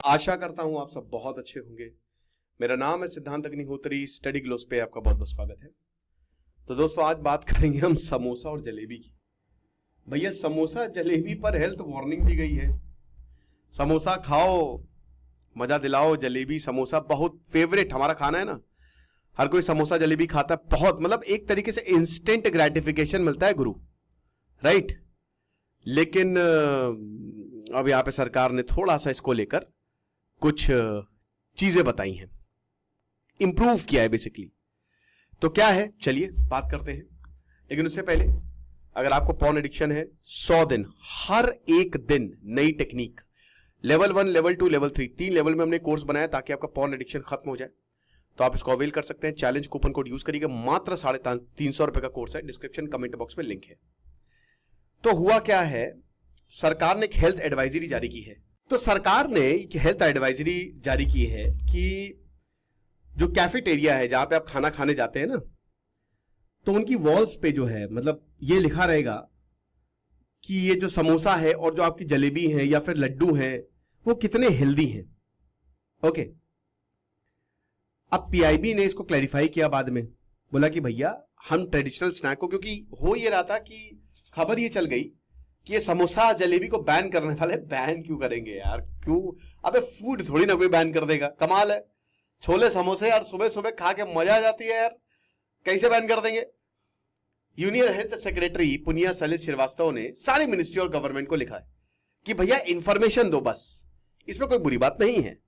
आशा करता हूं आप सब बहुत अच्छे होंगे। मेरा नाम है सिद्धांत अग्निहोत्री। स्टडी ग्लोस पे आपका बहुत बहुत स्वागत है। तो दोस्तों, आज बात करेंगे हम समोसा और जलेबी की। भैया, समोसा जलेबी पर हेल्थ वार्निंग दी गई है। समोसा खाओ, मजा दिलाओ। जलेबी समोसा बहुत फेवरेट हमारा खाना है ना। हर कोई समोसा जलेबी खाता है। बहुत मतलब एक तरीके से इंस्टेंट ग्रेटिफिकेशन मिलता है गुरु, राइट। लेकिन अब यहां पे सरकार ने थोड़ा सा इसको लेकर कुछ चीजें बताई हैं, इंप्रूव किया है बेसिकली। तो क्या है, चलिए बात करते हैं। लेकिन उससे पहले, अगर आपको पॉर्न एडिक्शन है, 100 दिन, हर एक दिन नई technique, level 1, level 2, level 3, 3 level में हमने कोर्स बनाया ताकि आपका पॉर्न एडिक्शन खत्म हो जाए। तो आप इसको अवेल कर सकते हैं। चैलेंज कूपन कोड यूज करिएगा। मात्र 350 रुपए का कोर्स है। डिस्क्रिप्शन कमेंट बॉक्स में लिंक है। तो हुआ क्या है, सरकार ने एक हेल्थ एडवाइजरी जारी की है। तो सरकार ने एक हेल्थ एडवाइजरी जारी की है कि जो कैफेटेरिया है, जहां पे आप खाना खाने जाते हैं ना, तो उनकी वॉल्स पे जो है, मतलब ये लिखा रहेगा कि ये जो समोसा है और जो आपकी जलेबी है या फिर लड्डू है, वो कितने हेल्दी हैं। ओके। अब पीआईबी ने इसको क्लैरिफाई किया बाद में, बोला कि भैया हम ट्रेडिशनल स्नैक को, क्योंकि हो ये रहा था कि खबर ये चल गई कि ये समोसा जलेबी को बैन करने वाले। बैन क्यों करेंगे यार, क्यों? अबे फूड थोड़ी ना कोई बैन कर देगा। कमाल है, छोले समोसे यार सुबह सुबह खा के मजा आ जाती है यार, कैसे बैन कर देंगे? Union health secretary Punia Salil Srivastava ने सारी मिनिस्ट्री और गवर्नमेंट को लिखा है कि भैया इंफॉर्मेशन दो बस, इसमें कोई बुरी बात नहीं है।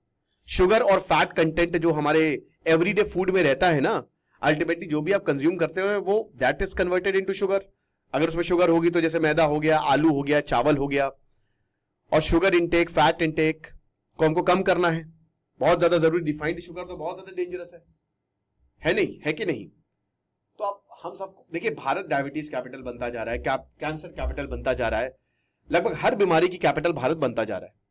शुगर और फैट कंटेंट जो हमारे एवरीडे फूड में रहता है ना, अल्टीमेटली जो भी आप कंज्यूम करते हो वो that is converted into sugar. अगर उसमें शुगर होगी तो जैसे मैदा हो गया, आलू हो गया, चावल हो गया। और शुगर इंटेक, फैट इंटेक को हमको कम करना है, बहुत ज्यादा जरूरी। रिफाइंड शुगर तो बहुत ज्यादा डेंजरस है नहीं, है कि नहीं? तो अब हम सब देखिए, भारत डायबिटीज कैपिटल बनता जा रहा है, कैंसर कैपिटल बनता जा रहा है, लगभग हर बीमारी की कैपिटल भारत बनता जा रहा है।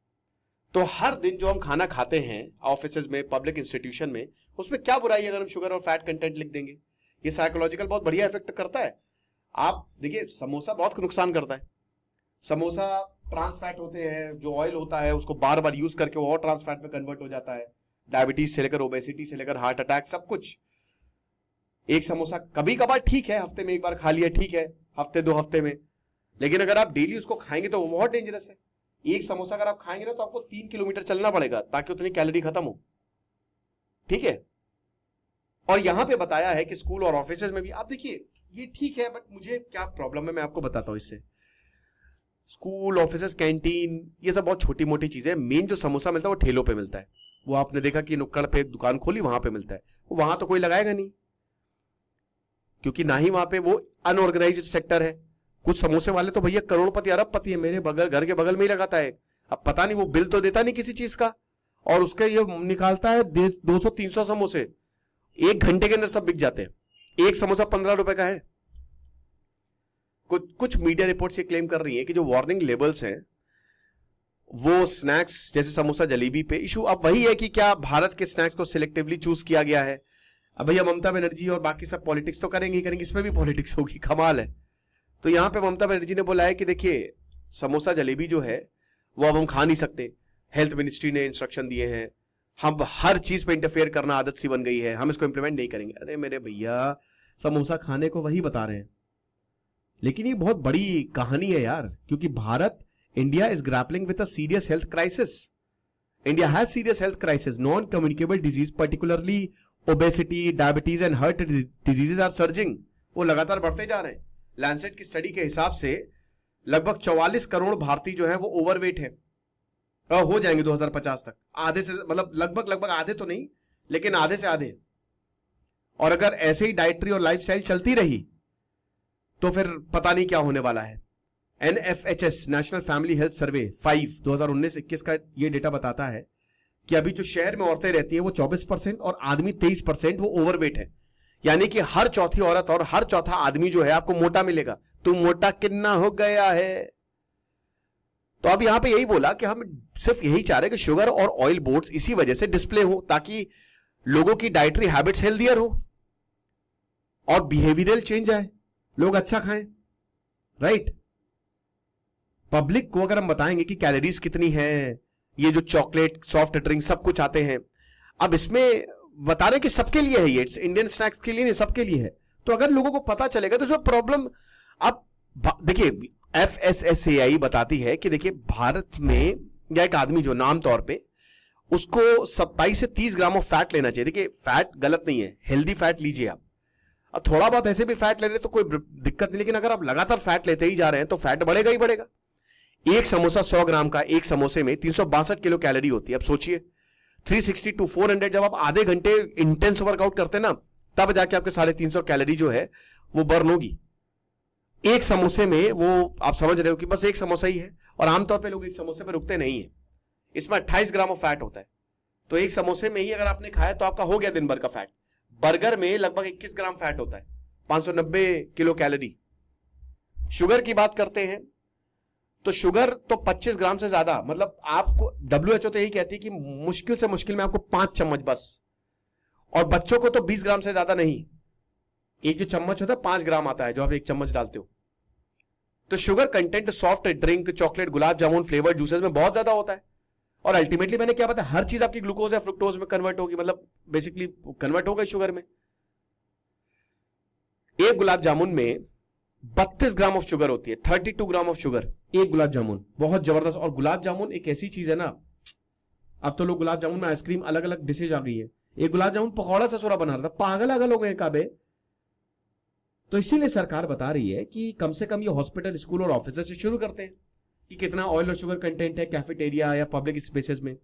तो हर दिन जो हम खाना खाते हैं ऑफिस में, पब्लिक इंस्टीट्यूशन में, उसमें क्या बुराई है अगर हम शुगर और फैट कंटेंट लिख देंगे? ये साइकोलॉजिकल बहुत बढ़िया इफेक्ट करता है। आप देखिए, समोसा बहुत नुकसान करता है। समोसा ट्रांस फैट होते हैं, जो ऑयल होता है उसको बार बार यूज करके वो और ट्रांस फैट में कन्वर्ट हो जाता है। डायबिटीज से लेकर ओबेसिटी से लेकर हार्ट अटैक, सब कुछ। एक समोसा कभी कभार ठीक है, हफ्ते में एक बार खा लिया ठीक है, हफ्ते 2 हफ्ते में। लेकिन अगर आप डेली उसको खाएंगे तो वो बहुत डेंजरस है। एक समोसा अगर आप खाएंगे ना तो आपको 3 किलोमीटर चलना पड़ेगा ताकि उतनी कैलोरी खत्म हो, ठीक है। और यहां पे बताया है कि स्कूल और ऑफिस में भी आप देखिए, ये ठीक है, बट मुझे क्या प्रॉब्लम है मैं आपको बताता हूं। इससे स्कूल, ऑफिस, कैंटीन, ये सब बहुत छोटी मोटी चीजें। मेन जो समोसा मिलता है वो ठेलों पे मिलता है। वो आपने देखा कि नुक्कड़ पे एक दुकान खोली, वहां पे मिलता है। वहां तो कोई लगाएगा नहीं, क्योंकि ना ही वहां पे वो अनऑर्गेनाइज्ड सेक्टर है। कुछ समोसे वाले तो भैया करोड़पति अरबपति है, मेरे बगल घर के बगल में ही लगाता है। अब पता नहीं वो बिल तो देता नहीं किसी चीज का, और उसके ये निकालता है 200-300 समोसे, 1 घंटे के अंदर सब बिक जाते हैं। एक समोसा 15 रुपए का है। कुछ मीडिया रिपोर्ट्स ये क्लेम कर रही हैं कि जो वार्निंग लेबल्स हैं वो स्नैक्स जैसे समोसा जलेबी पे इशू अब वही है कि क्या भारत के स्नैक्स को सिलेक्टिवली चूज किया गया है। अब भैया ममता बनर्जी और बाकी सब पॉलिटिक्स तो करेंगे ही करेंगे, इसमें भी पॉलिटिक्स होगी। कमाल है। तो यहां पे ममता बनर्जी ने बोला है कि देखिए, समोसा जलेबी जो है वो अब हम खा नहीं सकते। हेल्थ मिनिस्ट्री ने इंस्ट्रक्शन दिए हैं, हम हर चीज पे इंटरफेयर करना आदत सी बन गई है, हम इसको इंप्लीमेंट नहीं करेंगे। अरे मेरे भैया, समोसा खाने को वही बता रहे हैं। लेकिन ये बहुत बड़ी कहानी है यार, क्योंकि Bharat, India is grappling with a serious health crisis. India has serious health crisis. Non communicable disease, particularly obesity, diabetes and heart diseases are surging. वो लगातार बढ़ते जा रहे हैं। लैंसेट की स्टडी के हिसाब से लगभग 44 करोड़ भारतीय जो है वो ओवरवेट है, हो जाएंगे 2050 तक। आधे से, मतलब लगभग आधे तो नहीं, लेकिन आधे से आधे। और अगर ऐसे ही डाइटरी और लाइफस्टाइल चलती रही तो फिर पता नहीं क्या होने वाला है। NFHS, national family health survey 5 2019-21 का ये डेटा बताता है कि अभी जो शहर में औरतें रहती हैं वो 24% और आदमी 23% वो ओवरवेट है। यानी कि हर चौथी औरत और हर चौथा आदमी जो है आपको मोटा मिलेगा। तुम मोटा कितना हो गया है। तो अब यहां पे यही बोला कि हम सिर्फ यही चाह रहे हैं कि शुगर और ऑयल बोर्ड्स इसी वजह से डिस्प्ले हो, ताकि लोगों की डाइटरी हैबिट्स हेल्दियर हो और बिहेवियरल चेंज आए, लोग अच्छा खाएं, राइट। पब्लिक को अगर हम बताएंगे कि कैलोरीज कितनी है, ये जो चॉकलेट, सॉफ्ट ड्रिंक, सब कुछ आते हैं। अब इसमें बता रहे कि सबके लिए है, ये इंडियन स्नैक्स के लिए नहीं, सबके लिए है। तो अगर लोगों को पता चलेगा तो इसमें प्रॉब्लम। अब देखिए FSSAI बताती है कि देखिए भारत में या एक आदमी जो नाम तौर पे उसको 27 से 30 ग्राम ऑफ फैट लेना चाहिए। देखिए फैट गलत नहीं है, हेल्दी फैट लीजिए आप। अब थोड़ा बहुत ऐसे भी फैट ले रहे तो कोई दिक्कत नहीं, लेकिन अगर आप लगातार फैट लेते ही जा रहे हैं तो फैट बढ़ेगा ही बढ़ेगा। एक समोसा 100 ग्राम का, एक समोसे में 362 किलो कैलोरी होती है। अब सोचिए 360 to 400 जब आप आधे घंटे इंटेंस वर्कआउट करते हैं ना, तब जाके आपके 350 कैलोरी जो है वो बर्न होगी एक समोसे में। वो आप समझ रहे हो कि बस एक समोसा ही है, और आमतौर पे लोग एक समोसे पे रुकते नहीं है। इसमें 28 ग्राम ऑफ फैट होता है, तो एक समोसे में ही अगर आपने खाया तो आपका हो गया दिन भर का फैट। बर्गर में लगभग 21 ग्राम फैट होता है, 590 किलो कैलोरी। शुगर की बात करते हैं तो शुगर तो 25 ग्राम से ज्यादा, मतलब आपको WHO तो यही कहती है कि मुश्किल से मुश्किल में आपको 5 चम्मच बस, और बच्चों को तो 20 ग्राम से ज्यादा नहीं। एक जो चम्मच होता है 5 ग्राम आता है जो आप एक चम्मच डालते हो। तो sugar content soft drink, chocolate, gulab jamun, flavoured juices में बहुत ज्यादा होता है। और अल्टीमेटली मैंने क्या बताया, हर चीज आपकी ग्लूकोज या फ्रुक्टोज में कन्वर्ट होगी, मतलब बेसिकली कन्वर्ट होगा शुगर में। एक गुलाब जामुन में 32 ग्राम ऑफ शुगर होती है, 32 ग्राम ऑफ शुगर एक गुलाब जामुन, बहुत जबरदस्त। और गुलाब जामुन एक ऐसी चीज है ना, अब तो लोग गुलाब जामुन में आइसक्रीम, अलग अलग डिशेज आ गई है। एक गुलाब जामुन पकौड़ा ससुरा बना रहा था, पागल अगल हो गए काबे। तो इसीलिए सरकार बता रही है कि कम से कम ये हॉस्पिटल, स्कूल और ऑफिस से शुरू करते हैं कि कितना ऑयल और शुगर कंटेंट है कैफेटेरिया या पब्लिक स्पेसेस में।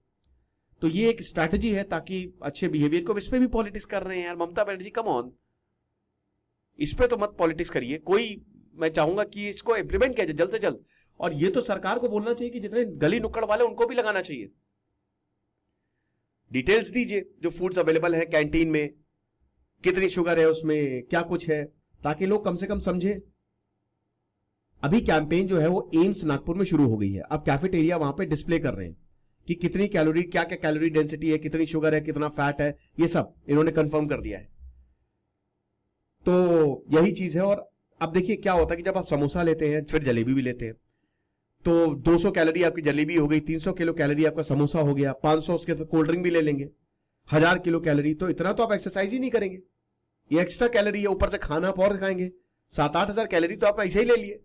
तो ये एक स्ट्रैटेजी है ताकि अच्छे बिहेवियर को। इस पे भी पॉलिटिक्स कर रहे हैं यार ममता बनर्जी, कम ऑन, इस पे तो मत पॉलिटिक्स करिए कोई। मैं चाहूंगा कि इसको इंप्लीमेंट किया जाए जल्द से जल्द। और ये तो सरकार को बोलना चाहिए कि जितने गली नुक्कड़ वाले उनको भी लगाना चाहिए। डिटेल्स दीजिए जो फूड्स अवेलेबल है कैंटीन में, कितनी शुगर है उसमें, क्या कुछ है, ताकि लोग कम से कम समझे। अभी कैंपेन जो है वो एम्स नागपुर में शुरू हो गई है। अब कैफेटेरिया वहां पे डिस्प्ले कर रहे हैं कि कितनी कैलोरी, क्या क्या कैलोरी डेंसिटी है, कितनी शुगर है, कितना फैट है, ये सब इन्होंने कंफर्म कर दिया है। तो यही चीज है। और अब देखिए क्या होता है कि जब आप समोसा लेते हैं फिर जलेबी भी लेते हैं, तो 200 कैलोरी आपकी जलेबी हो गई, 300 किलो कैलोरी आपका समोसा हो गया, 500 उसके कोल्ड ड्रिंक भी ले लेंगे, 1000 किलो कैलोरी। तो इतना तो आप एक्सरसाइज ही नहीं करेंगे, ये एक्स्ट्रा कैलोरी है, ऊपर से खाना और खाएंगे, 7-8 हजार कैलोरी तो आप ऐसे ही ले लिए।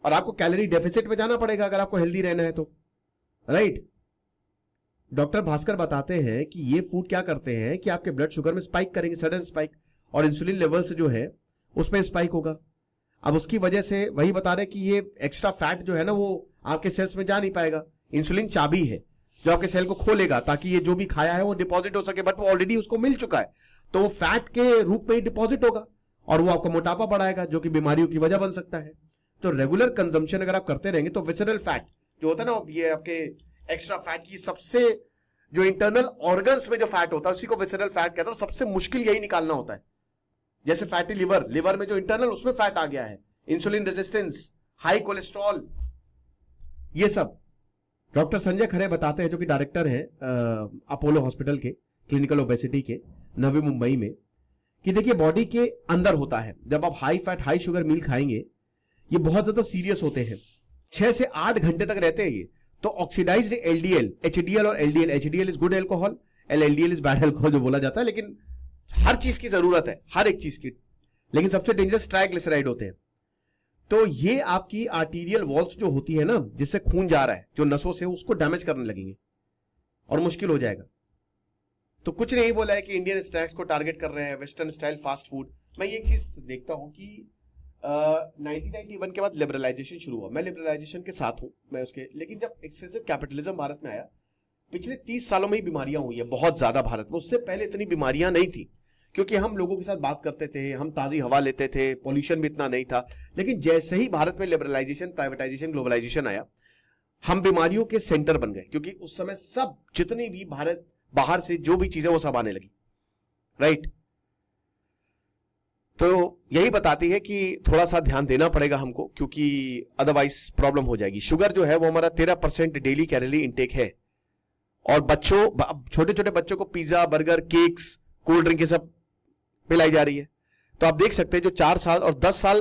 और आपको कैलोरी डेफिसिट में जाना पड़ेगा अगर आपको हेल्दी रहना है तो, राइट। डॉक्टर भास्कर बताते हैं कि ये फूड क्या करते हैं कि आपके ब्लड शुगर में स्पाइक करेंगे, सडन स्पाइक, और इंसुलिन लेवल्स जो है उसमें स्पाइक होगा। अब उसकी वजह से वही बता रहे कि ये एक्स्ट्रा फैट जो है ना वो आपके सेल्स में जा नहीं पाएगा। इंसुलिन चाबी है जो आपके सेल को खोलेगा ताकि ये जो भी खाया है वो डिपॉजिट हो सके, बट वो ऑलरेडी उसको मिल चुका है, तो वो फैट के रूप में ही डिपॉजिट होगा और वो आपका मोटापा बढ़ाएगा जो कि बीमारियों की वजह बन सकता है। तो रेगुलर कंजम्पशन अगर आप करते रहेंगे तो विसरल फैट जो होता है ना, ये आपके एक्स्ट्रा फैट की सबसे जो इंटरनल ऑर्गन्स में जो फैट होता है उसी को विसरल फैट कहते हैं। सबसे मुश्किल यही निकालना होता है। जैसे फैटी लिवर, लिवर में जो इंटरनल उसमें फैट आ गया है, इंसुलिन रेजिस्टेंस, हाई कोलेस्ट्रॉल, ये सब। डॉक्टर संजय खरे बताते हैं जो कि डायरेक्टर हैं अपोलो हॉस्पिटल के क्लिनिकल ओबेसिटी के नवी मुंबई में, कि देखिए बॉडी के अंदर होता है। जब आप हाई फैट हाई शुगर मील खाएंगे ये बहुत ज्यादा सीरियस होते हैं, 6 से 8 घंटे तक रहते हैं ये। तो ऑक्सीडाइज्ड एलडीएल, एचडीएल और LDL, HDL is good alcohol, LDL is bad alcohol जो बोला जाता है, लेकिन हर चीज की जरूरत है, हर एक चीज की। लेकिन सबसे डेंजरस ट्राइग्लिसराइड होते हैं। तो ये आपकी आर्टीरियल वॉल्स जो होती है ना, जिससे खून जा रहा है जो नसों से, उसको डैमेज करने लगेंगे और मुश्किल हो जाएगा। तो कुछ नहीं बोला है कि इंडियन स्नैक्स को टारगेट कर रहे हैं, वेस्टर्न स्टाइल फास्ट फूड। मैं ये चीज देखता हूं कि 1991 के बाद लिबरलाइजेशन शुरू हुआ, मैं लिबरलाइजेशन के साथ हूं मैं उसके, लेकिन जब एक्सेसिव कैपिटलिज्म भारत में आया, पिछले 30 सालों में ही बीमारियां हुई है बहुत ज्यादा भारत में। उससे पहले इतनी बीमारियां नहीं थी क्योंकि हम लोगों के साथ बात करते थे, हम ताजी हवा लेते थे, पॉल्यूशन भी इतना नहीं था। लेकिन जैसे ही भारत में लिबरलाइजेशन, प्राइवेटाइजेशन, ग्लोबलाइजेशन आया, हम बीमारियों के सेंटर बन गए, क्योंकि उस समय सब जितनी भी भारत बाहर से जो भी चीजें वो सब आने लगी, राइट। तो यही बताती है कि थोड़ा सा ध्यान देना पड़ेगा हमको, क्योंकि अदरवाइज प्रॉब्लम हो जाएगी। शुगर जो है वो हमारा 13% डेली कैलोरी इंटेक है। और बच्चों, छोटे छोटे बच्चों को pizza, burger, cakes, cold drink ये सब पिलाई जा रही है। तो आप देख सकते हैं जो 4 साल और 10 साल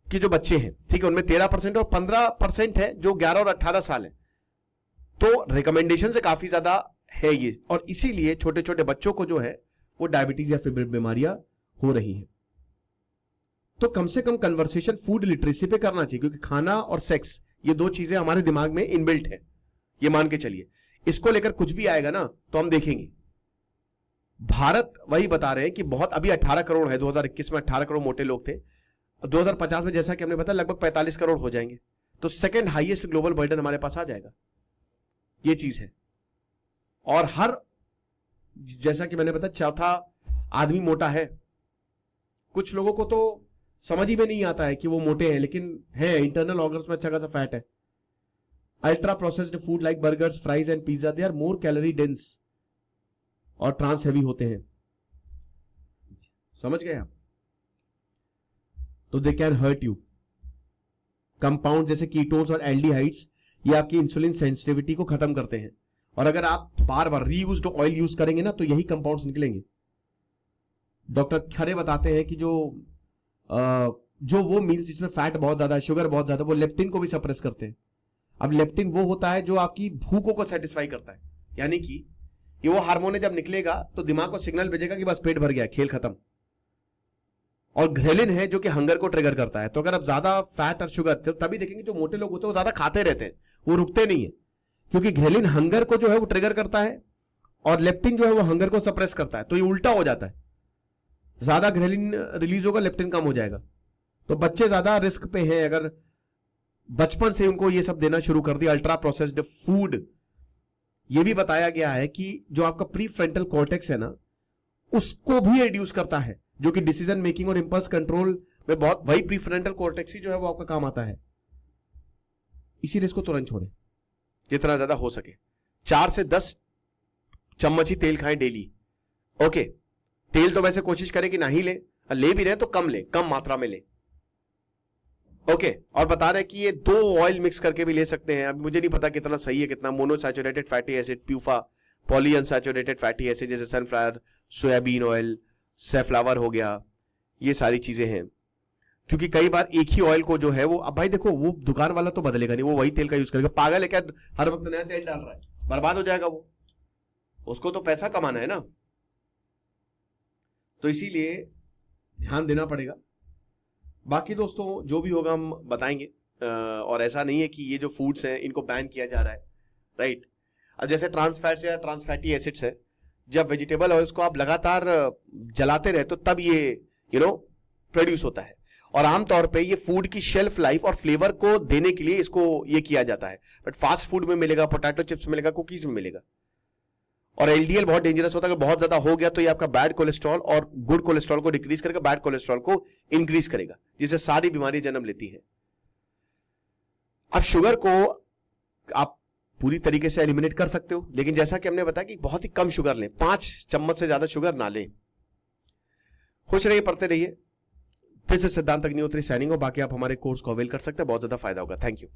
के जो बच्चे हैं, ठीक है, उनमें 13% और 15% है जो 11 और 18 साल है। तो रिकमेंडेशन से काफी ज्यादा है ये, और इसीलिए छोटे छोटे बच्चों को जो है वो डायबिटीज या फिर बीमारियां हो रही हैं। तो कम से कम कन्वर्सेशन फूड लिटरेसी पे करना चाहिए, क्योंकि खाना और सेक्स ये दो चीजें हमारे दिमाग में इनबिल्ट है, ये मान के चलिए। इसको लेकर कुछ भी आएगा ना तो हम देखेंगे। भारत वही बता रहे हैं कि बहुत, अभी 18 करोड़ है, 2021 में 18 करोड़ मोटे लोग थे, 2050 में जैसा कि हमने बताया लगभग 45 करोड़ हो जाएंगे, तो सेकंड हाईएस्ट ग्लोबल बर्डन हमारे पास आ जाएगा, ये चीज है। और हर, जैसा कि मैंने बताया, चौथा आदमी मोटा है। कुछ लोगों को तो समझ ही में नहीं आता है कि वो मोटे हैं, लेकिन है, इंटरनल ऑर्गन्स में अच्छा खासा फैट है। Ultra processed food like burgers, fries and pizza, they are more calorie dense और ट्रांस हैवी होते हैं, समझ गए आप? तो they can hurt you. Compound जैसे कीटोन्स और एल्डिहाइड्स ये आपकी इंसुलिन सेंसिटिविटी को खत्म करते हैं, और अगर आप बार बार रीयूज्ड ऑयल यूज करेंगे ना तो यही कंपाउंड्स निकलेंगे। डॉक्टर खरे बताते हैं कि जो वो मील्स जिसमें फैट बहुत ज्यादा है, शुगर बहुत ज्यादा, वो लेप्टिन को भी सप्रेस करते हैं। अब लेप्टिन वो होता है जो आपकी भूखों को सेटिस्फाई करता है, यानी कि ये वो हार्मोन है, जब निकलेगा तो दिमाग को सिग्नल भेजेगा कि बस पेट भर गया, खेल खत्म। और ग्रेलिन है जो कि हंगर को ट्रिगर करता है। तो अगर आप ज्यादा फैट और शुगर, तो तभी देखेंगे जो मोटे लोग होते हैं वो ज्यादा खाते रहते हैं, वो रुकते नहीं है, क्योंकि ग्रेलिन हंगर को जो है वो ट्रिगर करता है और लेप्टिन जो है वो हंगर को सप्रेस करता है। तो ये उल्टा हो जाता है, ज्यादा ग्रेलिन रिलीज होगा, लेप्टिन कम हो जाएगा। तो बच्चे ज्यादा रिस्क पे हैं अगर बचपन से उनको ये सब देना शुरू कर दिया, अल्ट्रा प्रोसेस्ड फूड। ये भी बताया गया है कि जो आपका प्री फ्रंटल कॉर्टेक्स है ना, उसको भी रिड्यूस करता है, जो कि डिसीजन मेकिंग और इंपल्स कंट्रोल में बहुत, वही प्री फ्रंटल कॉर्टेक्स ही जो है वो आपका काम आता है। इसीलिए इसको तुरंत छोड़े जितना ज्यादा हो सके। 4 से 10 चम्मच ही तेल खाएं डेली। ओके, तेल तो वैसे कोशिश करें कि ना ही ले भी रहे तो कम ले, कम मात्रा में ले। ओके, और बता रहे हैं कि ये 2 ऑयल मिक्स करके भी ले सकते हैं। अब मुझे नहीं पता कितना सही है कितना, monounsaturated fatty acid, PUFA, polyunsaturated fatty acid जैसे सनफ्लावर, सोयाबीन ऑयल, सेफ्लावर हो गया, ये सारी चीजें हैं। क्योंकि कई बार एक ही ऑयल को जो है वो, अब भाई देखो, वो दुकान वाला तो बदलेगा नहीं, वो वही तेल का यूज करेगा। पागल है क्या, हर वक्त नया तेल डाल रहा है, बर्बाद हो जाएगा वो, उसको तो पैसा कमाना है ना। तो इसीलिए ध्यान देना पड़ेगा। बाकी दोस्तों जो भी होगा हम बताएंगे, और ऐसा नहीं है कि ये जो फूड्स हैं इनको बैन किया जा रहा है, राइट। अब जैसे ट्रांस फैट्स या ट्रांस फैटी एसिड्स है, जब वेजिटेबल ऑयल्स को आप लगातार जलाते रहे तो तब ये प्रोड्यूस होता है। और आमतौर पे ये फूड की शेल्फ लाइफ और फ्लेवर को देने के लिए इसको ये किया जाता है। बट फास्ट फूड में मिलेगा, पोटैटो चिप्स में मिलेगा, कुकीज में मिलेगा। और एलडीएल बहुत डेंजरस होता है, अगर बहुत ज्यादा हो गया तो ये आपका बैड कोलेस्ट्रॉल और गुड कोलेस्ट्रॉल को डिक्रीज करके बैड कोलेस्ट्रॉल को इंक्रीज करेगा, जिससे सारी बीमारी जन्म लेती है। अब शुगर को आप पूरी तरीके से एलिमिनेट कर सकते हो, लेकिन जैसा कि हमने बताया कि बहुत ही कम शुगर लें, 5 चम्मच से ज्यादा शुगर ना लें। खुश रहिए, पढ़ते रहिए। दिस इज सिद्धांत अग्निहोत्री साइनिंग ऑफ। बाकी आप हमारे कोर्स को अवेल कर सकते हैं, बहुत ज्यादा फायदा होगा। Thank you.